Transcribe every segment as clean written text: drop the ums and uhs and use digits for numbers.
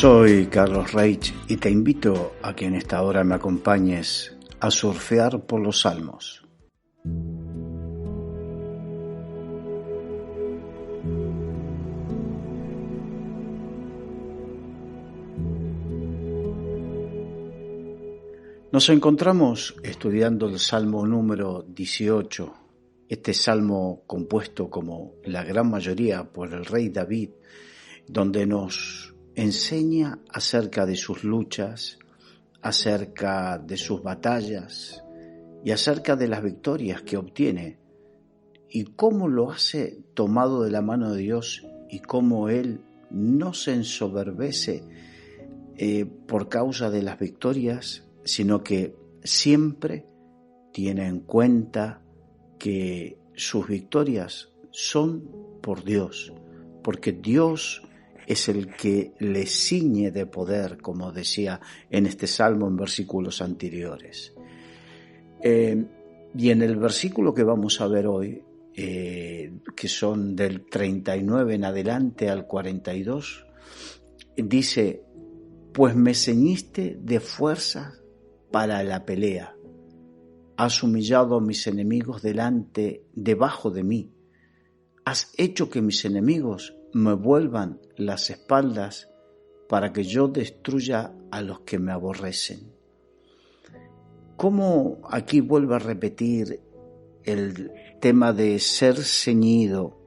Soy Carlos Reich y te invito a que en esta hora me acompañes a surfear por los Salmos. Nos encontramos estudiando el Salmo número 18, este salmo compuesto como la gran mayoría por el rey David, donde nos enseña acerca de sus luchas, acerca de sus batallas y acerca de las victorias que obtiene y cómo lo hace tomado de la mano de Dios y cómo él no se ensoberbece por causa de las victorias, sino que siempre tiene en cuenta que sus victorias son por Dios, porque Dios es el que le ciñe de poder, como decía en este salmo en versículos anteriores. Y en el versículo que vamos a ver hoy, que son del 39 en adelante al 42, dice: pues me ceñiste de fuerza para la pelea, has humillado a mis enemigos debajo de mí, has hecho que mis enemigos me vuelvan las espaldas para que yo destruya a los que me aborrecen. ¿Cómo aquí vuelve a repetir el tema de ser ceñido,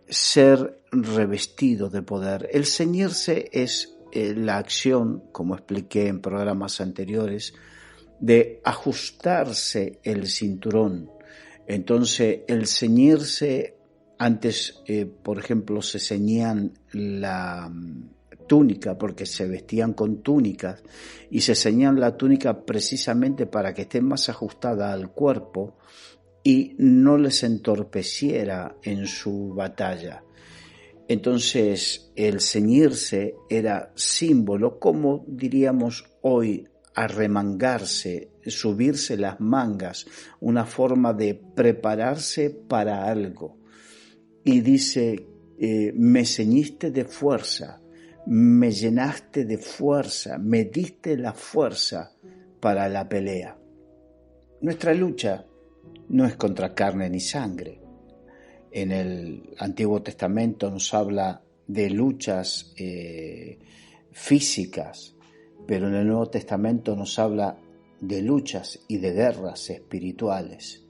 ser revestido de poder? El ceñirse es la acción, como expliqué en programas anteriores, de ajustarse el cinturón. Entonces, el ceñirse, antes, por ejemplo, se ceñían la túnica porque se vestían con túnicas y se ceñían la túnica precisamente para que esté más ajustada al cuerpo y no les entorpeciera en su batalla. Entonces, el ceñirse era símbolo, como diríamos hoy, arremangarse, subirse las mangas, una forma de prepararse para algo. Y dice, me ceñiste de fuerza, me llenaste de fuerza, me diste la fuerza para la pelea. Nuestra lucha no es contra carne ni sangre. En el Antiguo Testamento nos habla de luchas físicas, pero en el Nuevo Testamento nos habla de luchas y de guerras espirituales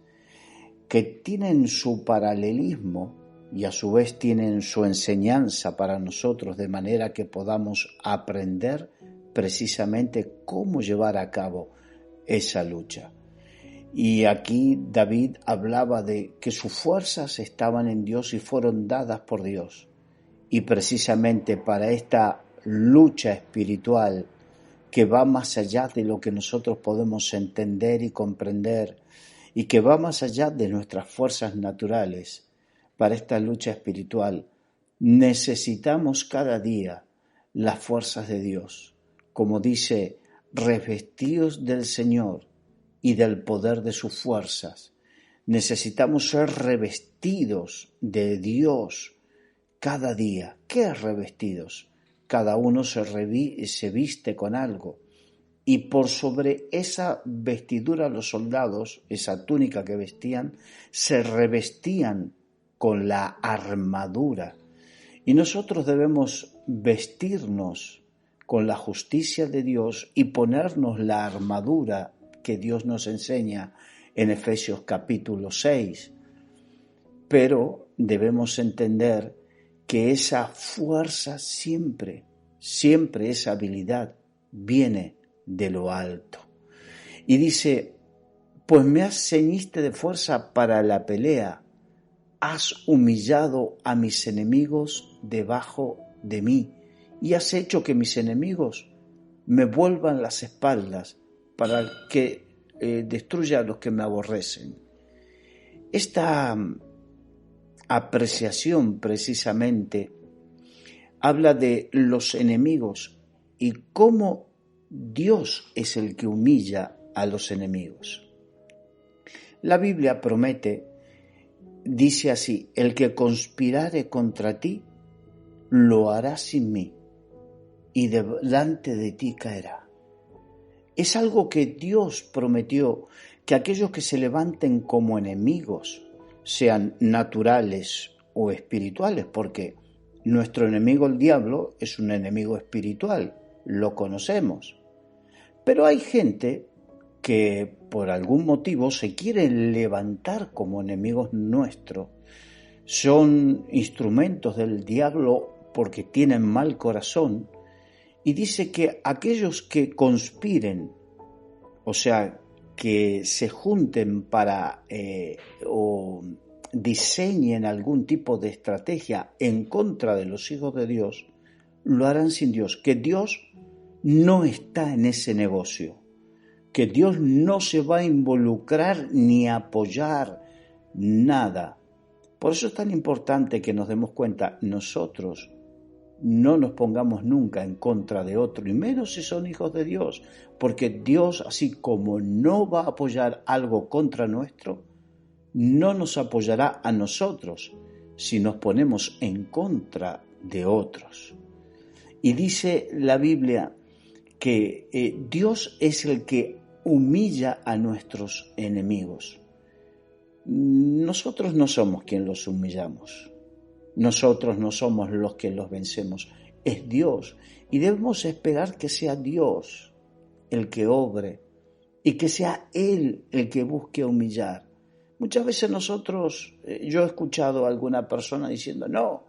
que tienen su paralelismo y a su vez tienen su enseñanza para nosotros, de manera que podamos aprender precisamente cómo llevar a cabo esa lucha. Y aquí David hablaba de que sus fuerzas estaban en Dios y fueron dadas por Dios. Y precisamente para esta lucha espiritual que va más allá de lo que nosotros podemos entender y comprender y que va más allá de nuestras fuerzas naturales, para esta lucha espiritual necesitamos cada día las fuerzas de Dios. Como dice, revestidos del Señor y del poder de sus fuerzas. Necesitamos ser revestidos de Dios cada día. ¿Qué es revestidos? Cada uno se viste con algo. Y por sobre esa vestidura los soldados, esa túnica que vestían, se revestían con la armadura. Y nosotros debemos vestirnos con la justicia de Dios y ponernos la armadura que Dios nos enseña en Efesios capítulo 6. Pero debemos entender que esa fuerza siempre esa habilidad viene de lo alto. Y dice, pues me ceñiste de fuerza para la pelea, has humillado a mis enemigos debajo de mí y has hecho que mis enemigos me vuelvan las espaldas para que destruya a los que me aborrecen. Esta apreciación precisamente habla de los enemigos y cómo Dios es el que humilla a los enemigos. La Biblia promete, dice así, el que conspirare contra ti, lo hará sin mí. y delante de ti caerá. Es algo que Dios prometió, que aquellos que se levanten como enemigos, sean naturales o espirituales, porque nuestro enemigo el diablo es un enemigo espiritual, lo conocemos. Pero hay gente que por algún motivo se quiere levantar como enemigos nuestros, son instrumentos del diablo porque tienen mal corazón, y dice que aquellos que conspiren, o sea, que se junten para o diseñen algún tipo de estrategia en contra de los hijos de Dios, lo harán sin Dios, que Dios no está en ese negocio, que Dios no se va a involucrar ni a apoyar nada. Por eso es tan importante que nos demos cuenta, nosotros no nos pongamos nunca en contra de otro, y menos si son hijos de Dios, porque Dios, así como no va a apoyar algo contra nuestro, no nos apoyará a nosotros si nos ponemos en contra de otros. Y dice la Biblia que Dios es el que humilla a nuestros enemigos. Nosotros no somos quien los humillamos. Nosotros no somos los que los vencemos. Es Dios. Y debemos esperar que sea Dios el que obre y que sea Él el que busque humillar. Muchas veces yo he escuchado a alguna persona diciendo, no,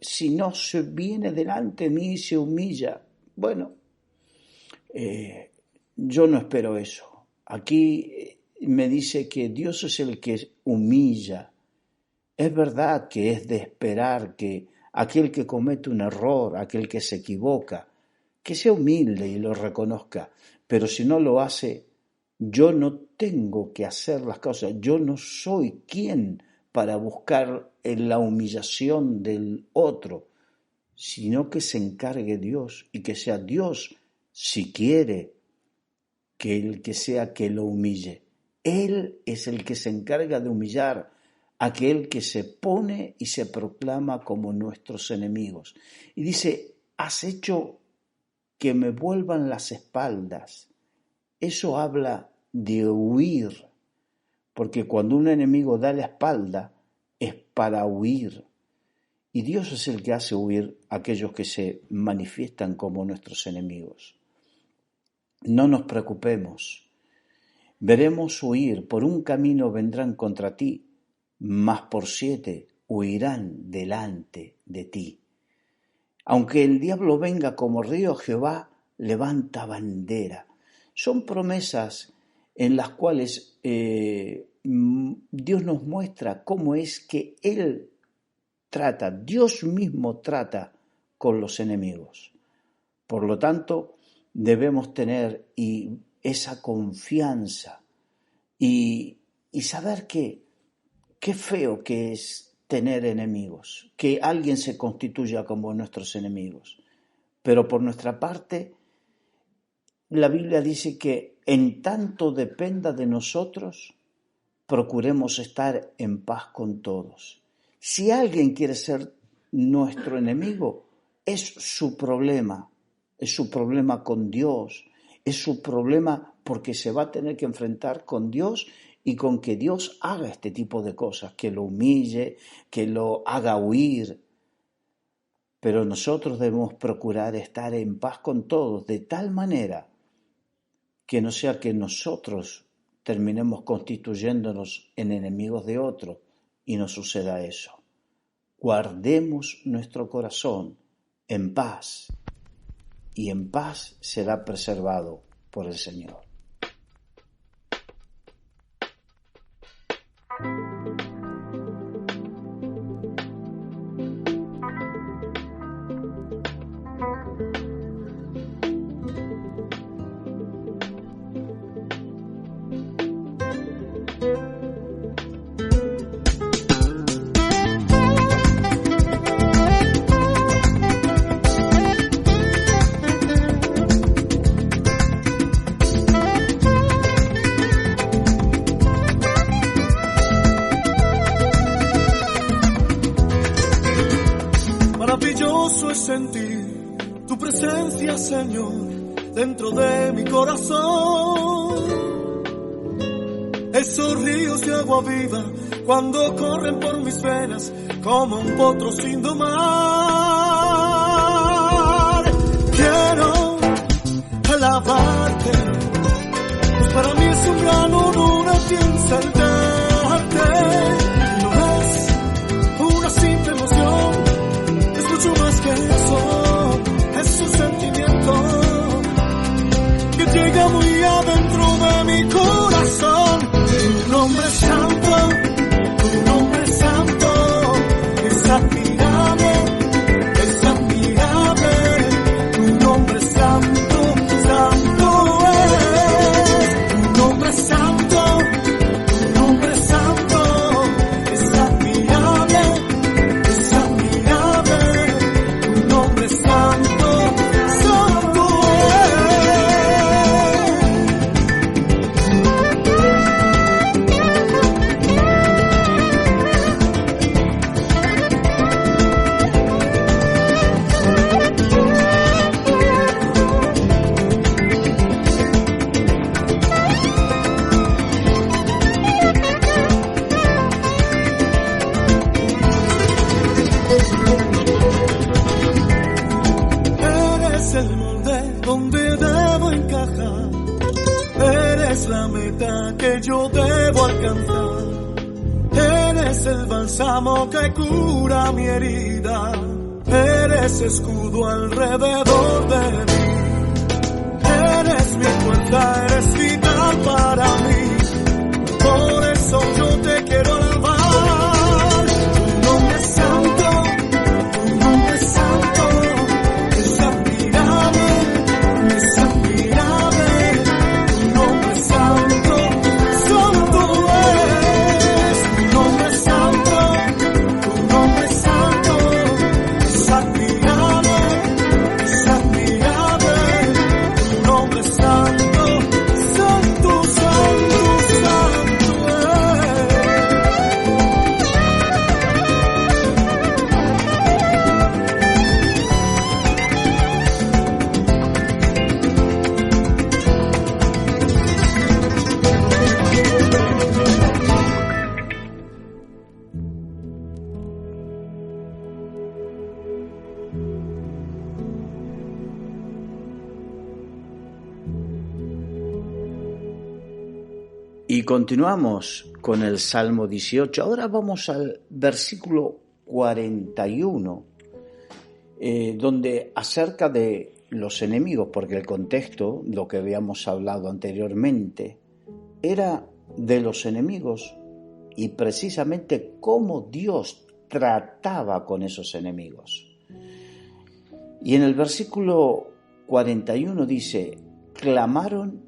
si no se viene delante de mí y se humilla. Bueno, yo no espero eso. Aquí me dice que Dios es el que humilla. Es verdad que es de esperar que aquel que comete un error, aquel que se equivoca, que sea humilde y lo reconozca. Pero si no lo hace, yo no tengo que hacer las cosas. Yo no soy quien para buscar la humillación del otro, sino que se encargue Dios y que sea Dios, si quiere, que el que sea que lo humille. Él es el que se encarga de humillar a aquel que se pone y se proclama como nuestros enemigos. Y dice, has hecho que me vuelvan las espaldas. Eso habla de huir, porque cuando un enemigo da la espalda es para huir. Y Dios es el que hace huir a aquellos que se manifiestan como nuestros enemigos. No nos preocupemos. Veremos huir, por un camino vendrán contra ti, mas por 7 huirán delante de ti. Aunque el diablo venga como río, Jehová levanta bandera. Son promesas en las cuales Dios nos muestra cómo es que Él trata, Dios mismo trata con los enemigos. Por lo tanto, debemos tener esa confianza y saber que qué feo que es tener enemigos, que alguien se constituya como nuestros enemigos. Pero por nuestra parte, la Biblia dice que en tanto dependa de nosotros, procuremos estar en paz con todos. Si alguien quiere ser nuestro enemigo, es su problema con Dios, es su problema porque se va a tener que enfrentar con Dios y con que Dios haga este tipo de cosas, que lo humille, que lo haga huir. Pero nosotros debemos procurar estar en paz con todos, de tal manera que no sea que nosotros terminemos constituyéndonos en enemigos de otro y no suceda eso. Guardemos nuestro corazón en paz y en paz será preservado por el Señor. presencia, Señor, dentro de mi corazón. Esos ríos de agua viva cuando corren por mis venas como un potro sin domar. Quiero alabarte, pues para mí es un gran honor a ti exaltarte. No es una simple emoción, es mucho más que eso. Es un sentimiento que llega muy adentro de mi corazón. Tu nombre es santo, tu nombre es santo, es admirable, es admirable. Tu nombre es santo, santo es. Tu nombre es santo, tu nombre es santo, es admirable, es admirable. Tu nombre es santo, santo Eres el molde donde debo encajar, eres la meta que yo debo alcanzar, eres el bálsamo que cura mi herida, eres escudo alrededor de mí, eres mi fuerza, eres vital para mí, por eso yo te quiero alabar. Tu nombre es santo, tu nombre es santo, es admirable, es admirable. Tu nombre es santo, santo es. Tu nombre es santo, tu nombre es santo, es admirable, es admirable. Tu nombre es santo, santo, santo, santo es. Y continuamos con el Salmo 18. Ahora vamos al versículo 41, donde acerca de los enemigos, porque el contexto, lo que habíamos hablado anteriormente, era de los enemigos y precisamente cómo Dios trataba con esos enemigos. Y en el versículo 41 dice: clamaron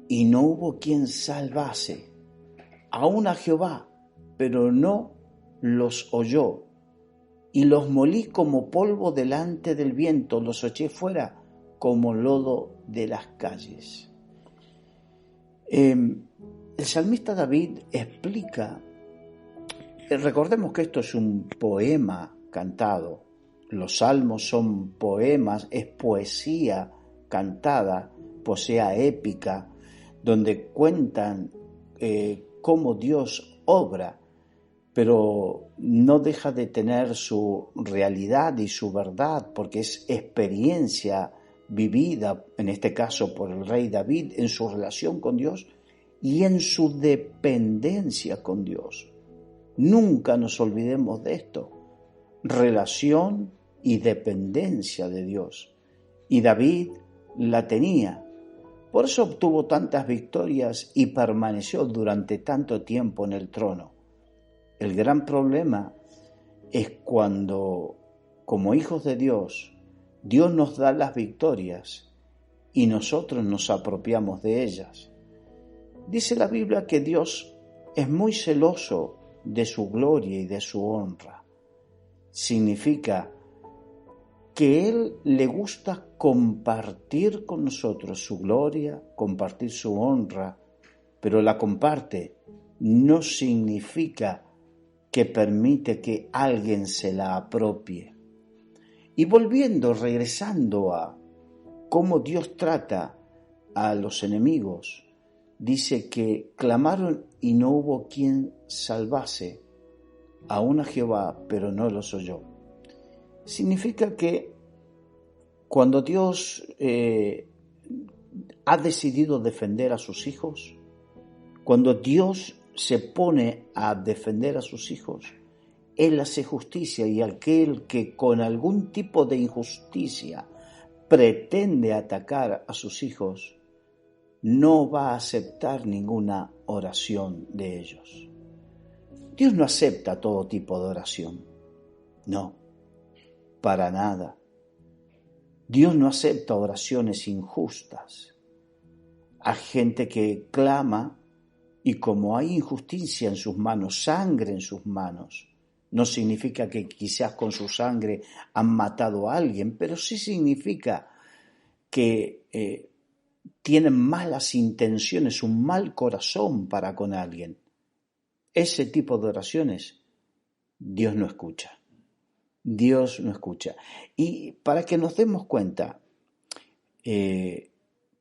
y no hubo quien salvase, aún a Jehová, pero no los oyó. Y los molí como polvo delante del viento, los eché fuera como lodo de las calles. El salmista David explica, recordemos que esto es un poema cantado, los salmos son poemas, es poesía cantada, poesía épica, donde cuentan cómo Dios obra, pero no deja de tener su realidad y su verdad, porque es experiencia vivida, en este caso por el rey David, en su relación con Dios y en su dependencia con Dios. Nunca nos olvidemos de esto, relación y dependencia de Dios. Y David la tenía. Por eso obtuvo tantas victorias y permaneció durante tanto tiempo en el trono. El gran problema es cuando, como hijos de Dios, Dios nos da las victorias y nosotros nos apropiamos de ellas. Dice la Biblia que Dios es muy celoso de su gloria y de su honra. Significa que Él le gusta compartir con nosotros su gloria, compartir su honra, pero la comparte no significa que permite que alguien se la apropie. Y regresando a cómo Dios trata a los enemigos, dice que clamaron y no hubo quien salvase, aún a Jehová, pero no los oyó. Significa que cuando Dios ha decidido defender a sus hijos, cuando Dios se pone a defender a sus hijos, Él hace justicia, y aquel que con algún tipo de injusticia pretende atacar a sus hijos, no va a aceptar ninguna oración de ellos. Dios no acepta todo tipo de oración. No, para nada. Dios no acepta oraciones injustas. Hay gente que clama y como hay injusticia en sus manos, sangre en sus manos, no significa que quizás con su sangre han matado a alguien, pero sí significa que tienen malas intenciones, un mal corazón para con alguien. Ese tipo de oraciones Dios no escucha. Dios no escucha. Y para que nos demos cuenta,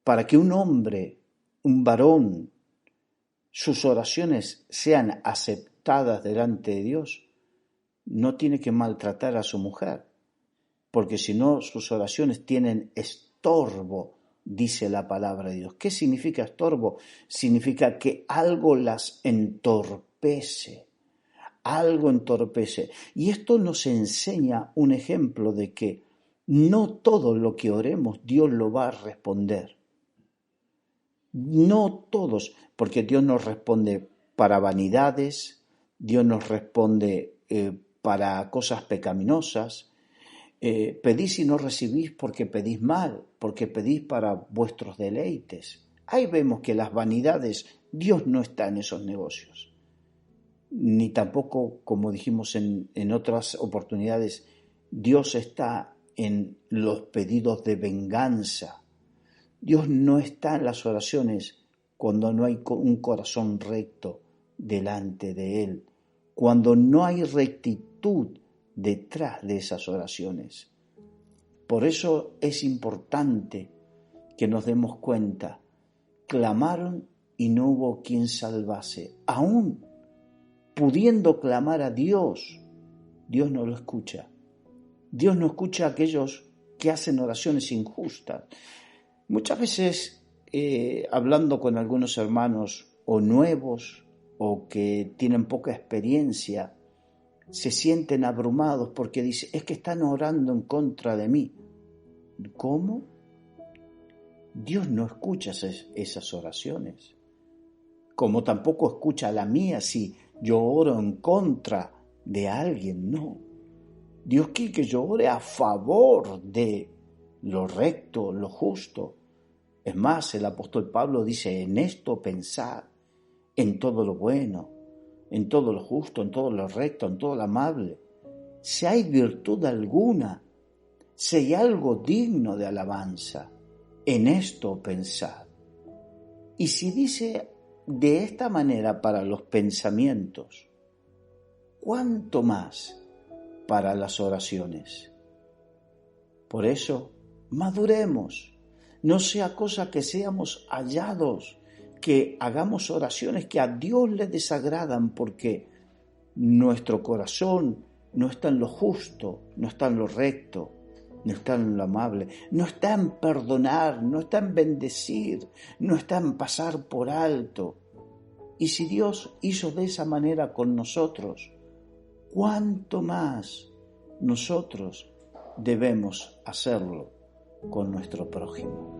para que un hombre, un varón, sus oraciones sean aceptadas delante de Dios, no tiene que maltratar a su mujer, porque si no sus oraciones tienen estorbo, dice la palabra de Dios. ¿Qué significa estorbo? Significa que algo las entorpece. Algo entorpece. Y esto nos enseña un ejemplo de que no todo lo que oremos Dios lo va a responder. No todos, porque Dios nos responde para vanidades, Dios nos responde para cosas pecaminosas. Pedís y no recibís porque pedís mal, porque pedís para vuestros deleites. Ahí vemos que las vanidades, Dios no está en esos negocios. Ni tampoco, como dijimos en otras oportunidades, Dios está en los pedidos de venganza. Dios no está en las oraciones cuando no hay un corazón recto delante de Él, cuando no hay rectitud detrás de esas oraciones. Por eso es importante que nos demos cuenta. Clamaron y no hubo quien salvase. Aún pudiendo clamar a Dios, Dios no lo escucha. Dios no escucha a aquellos que hacen oraciones injustas. Muchas veces, hablando con algunos hermanos o nuevos o que tienen poca experiencia, se sienten abrumados porque dicen, es que están orando en contra de mí. ¿Cómo? Dios no escucha esas oraciones. Como tampoco escucha la mía si yo oro en contra de alguien, no. Dios quiere que yo ore a favor de lo recto, lo justo. Es más, el apóstol Pablo dice, en esto pensad, en todo lo bueno, en todo lo justo, en todo lo recto, en todo lo amable. Si hay virtud alguna, si hay algo digno de alabanza, en esto pensad. Y si dice de esta manera para los pensamientos, ¿cuánto más para las oraciones? Por eso, maduremos. No sea cosa que seamos hallados, que hagamos oraciones que a Dios le desagradan, porque nuestro corazón no está en lo justo, no está en lo recto, no está en lo amable, no está en perdonar, no está en bendecir, no está en pasar por alto. Y si Dios hizo de esa manera con nosotros, ¿cuánto más nosotros debemos hacerlo con nuestro prójimo?